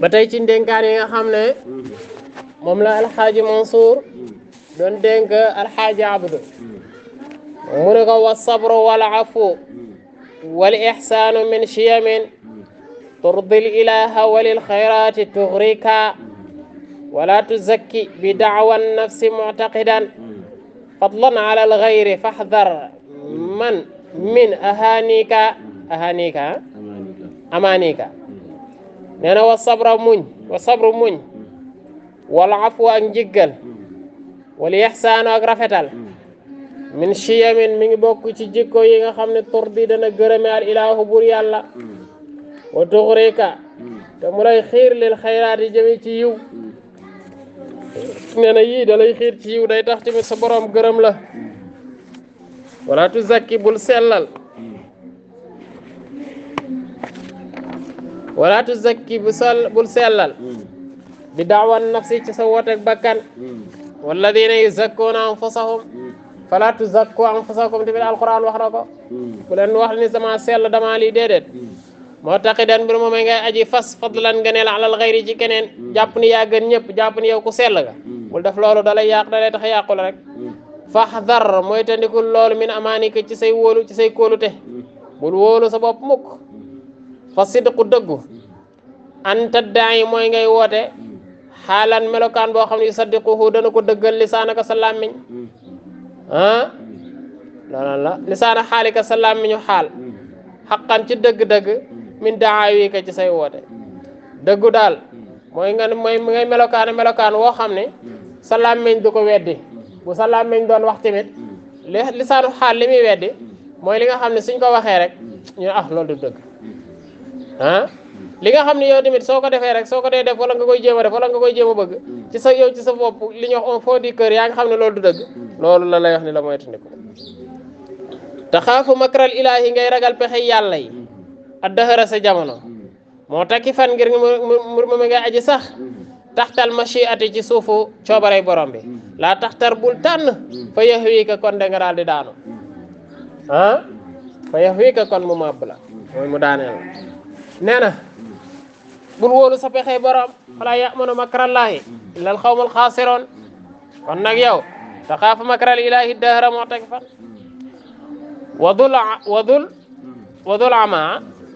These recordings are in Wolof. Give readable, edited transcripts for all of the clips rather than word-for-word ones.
ba tey ci ndénkaan yi nga xam ne moom la alxaaji Mansour doon dénk alxaaji Abdu mu ne ko wa sabru wal afu wal ihsaanu min chiyamin turdil ilaha walil xayraati tugrika wala tuzakki bi daawa nafsi muctaqidan fadlan ala alxayri faxdar man min ahanika amanika nee na wa sabru muñ wal afu ak njiggal wal ihsaanu ak rafetal min chiyamin mi ngi bokk ci jikko yi nga xam ne turdi dana gërëme al ilahu bur yàlla wa tuxrika te mu lay xiir lil xayraat yi jëme ci yiw nee na yii da lay xiir ci yiw day tax tamit sa borom gërëm la wala tu zakki bul sellal wala tu zakki bul sellal bi daawan nafsi ci sa wotek bakkan walladina yuzakkuuna anfusahum fala tuzakku anfusakum tamit alquran wax na ko bu leen wax ni sama sell dama lii déedéet moo taxi den mbir moom ngay aji fas fadlan nga ne la alal xayri ci keneen jàpp ni yaa gën ñëpp jàpp ni yow ku sell nga bul def loolu dalay yàq dalay tax yàqu la rek faxdar mooy tandikul loolu min amaanika ci say wóolu ci say kóolute bul wóolu sa bopp mukk fa sidqu dëggu an taddaay mooy ngay woote xaalan melokaan boo xam ne yusaddiquhu dana ko dëggal lisaanaka sa làmmiñ la lisaana xaalika sa làmmiñu xaal xaqan ci dëgg-dëgg min daawi ka ci say woote dëggu daal mooy ngay melokaan woo xam ne sa làmmiñ du ko weddi bu sa làmmiñ doon wax tamit lisaanu xaal li muy weddi mooy li nga xam ne suñ ko waxee rek ñu loolu du dëgg li nga xam ne yow tamit soo ko defee rek soo ko dee def wala nga koy jéem a def wala nga koy jéem a bëgg ci sa yow ci sa bopp li ñuy wax un fond du cœur yaa nga xam ne loolu du dëgg loolu la lay wax ni la moytandiku te xaafu makral ilaahi ngay ragal pexe yàlla yi addahara sa jamono moo takki fan ngir mu ngay aji sax taxtal machiati ci suufu coobarey borom bi laa taxtar bul tànn fa yax wii ka kon de nga daal di daanu fa yax wii ka kon mu màbb la mooy mu daaneel nee na bul wóolu sa pexey borom falaa yamanu makrallaahi illa al xawmul xaasiroon kon nag yow te xaafu makral ilaahi dahara moo takki fan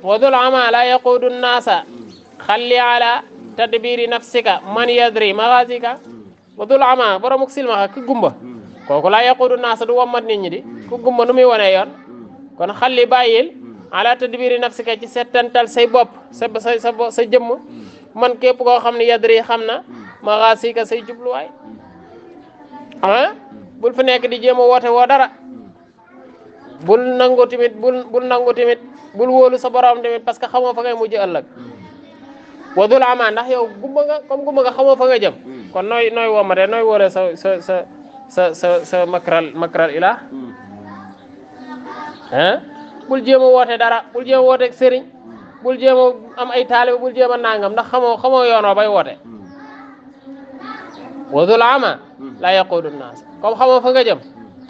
wadul ama la yaquudu nnaasa xalli ala tadbiri nafsika man yadri magasika wadul ama boromuk silmaxa ku gumba kooku la yaquudu nnaasa du wommat nit ñi di ku gumba nu muy wone yoon kon xalli bàyyil ala tadbiri nafsika ci settantal say bopp sa jëmm man képp koo xam ne yadri xam na magasika say jubluwaay bul fi nekk di jéem a woote woo dara bul nangu tamit bul wóolu sa borom tamit parce que xamoo fa ngay mujj ëllëg wadul ama ndax yow gumba nga comme gumba nga xamoo fa nga jëm kon nooy womate nooy wóole sa makral ilah bul jéem a woote dara bul jéem a woote ak sëriñ bul jéem a am ay taaliba bul jéem a nangam ndax xamoo yoonoo bay woote wadul ama la yaquudu naas comme xamoo fa nga jëm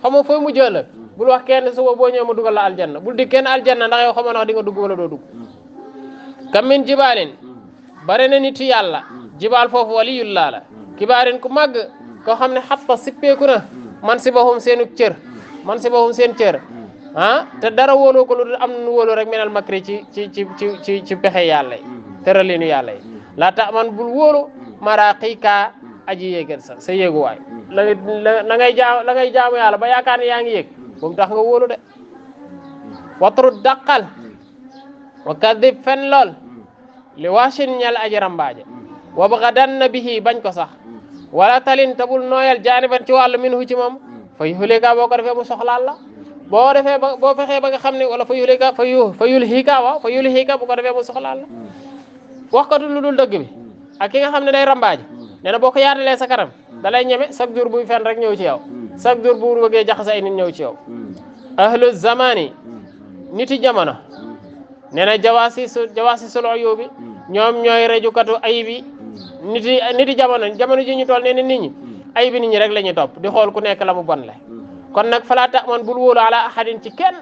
xamoo fooy mujj ëllëg bul wax kenn suba boo ñëwee ma dugal la aljanna bul di kenn aljanna ndax yow xamoo ndax di nga dugg wala doo dugg kam min jibaalin bare na nit yàlla jibaal foofu waliyullah la kibaarin ku màgg koo xam ne xatta sippeeku na man si bahum seen cër te dara wóoloo ko lu dul am nu wóolu rek minal makri ci pexe yàlla yi tëralinu yàlla yi laa tax man bul wóolu maraqika aji yéegal sa yéeguwaay la ngay jaamu yàlla ba yaakaar ne yaa ngi yéeg bu mu tax nga wóolu de watru daqal wa kadib fen lool li waachin ñal aji rambaaje wa baxadanna bihi bañ ko sax wala talin tabul nooyal jaaniban ci wàllu minhu ci moom fa yuhlika boo ko defee mu soxlaal la boo fexee ba nga xam ne wala fa yuhlika fa yulhika bu ko defee mu soxlaal la wax ko lu dul dëgg bi ak ki nga xam ne day rambaaje nee na boo ko yaatalee sa kanam da lay ñeme chaque jour buy fen rek ñëw ci yow chaque jour bu bëggee jaxase ay nit ñëw ci yow ahlu zamani niti jamono nee na jawaasi sul uyubi ñoom ñooy rejukatu ayibi niti jamono ji ñu toll nee na nit ñi ayibi nit ñi rek la ñuy topp di xool ku nekk la mu bon le kon nag falaa ta'man bul wóolu ala ahadin ci kenn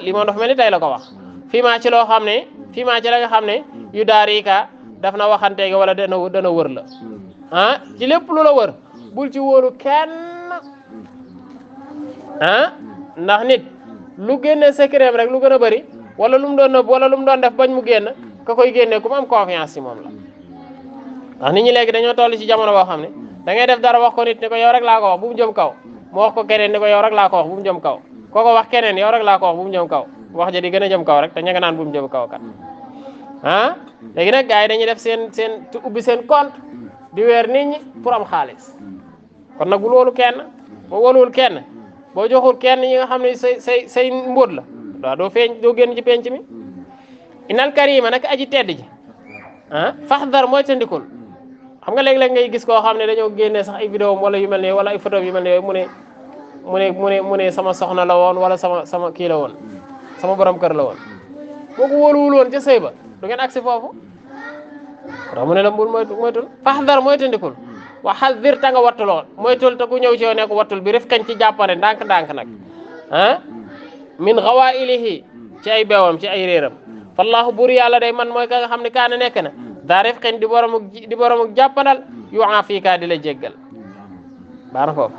li moom dafa mel ni tey la ko wax fii maa ci la nga xam ne yu daarika def na waxante gi wala dana wër la ah ci lépp lu la wër bul ci wóolu kenn ah ndax nit lu génne secret rek lu gën a bëri wala lu mu doon nëbb wala lu mu doon def bañ mu génn ka koy génne ku mu am confiance ci moom la ndax nit ñi léegi dañoo toll ci jamono boo xam ne da ngay def dara wax ko nit ni ko yow rek laa ko wax bu mu jëm kaw mu wax ko keneen ni ko yow rek laa ko wax bu mu jëm kaw kooko wax keneen yow rek laa ko wax bu mu jëm kaw wax ja di gën a jëm kaw rek te ña nga naan bu mu jëm kaw kat ah léegi nag gars yi dañuy def seen ubbi seen compte di weer nit ñi pour am xaalis kon nag bul wóolu kenn boo wóoluwul kenn boo joxul kenn yi nga xam ne say mbóot la waaw doo feeñ doo génn ci penc mi inal karima nag aji tedd ji ah faxdar mooy tandikul xam nga léeg-léeg ngay gis koo xam ne dañoo génnee sax ay vidéo wala yu mel ne wala ay photo yu mel ne yooyu mu ne sama soxna la woon wala sama kii la woon sama borom kër la woon boo ko wóoluwul woon ca sëy ba du ngeen agsi foofu ndax mu ne la mbul moytul faxdar mooy tandikul waxal dir ta nga wattuloo moytul te ku ñëw ci yow ne ko wattul bi ref kañ ci jàppare ndànk-ndànk nag ah min xawailihi ci ay beewam ci ay réeram fallahu buur yàlla day man mooy ka nga xam ne kaana nekk na daa ref kañ di boromuk jàppandal yu aafika di la jéggal baana foofu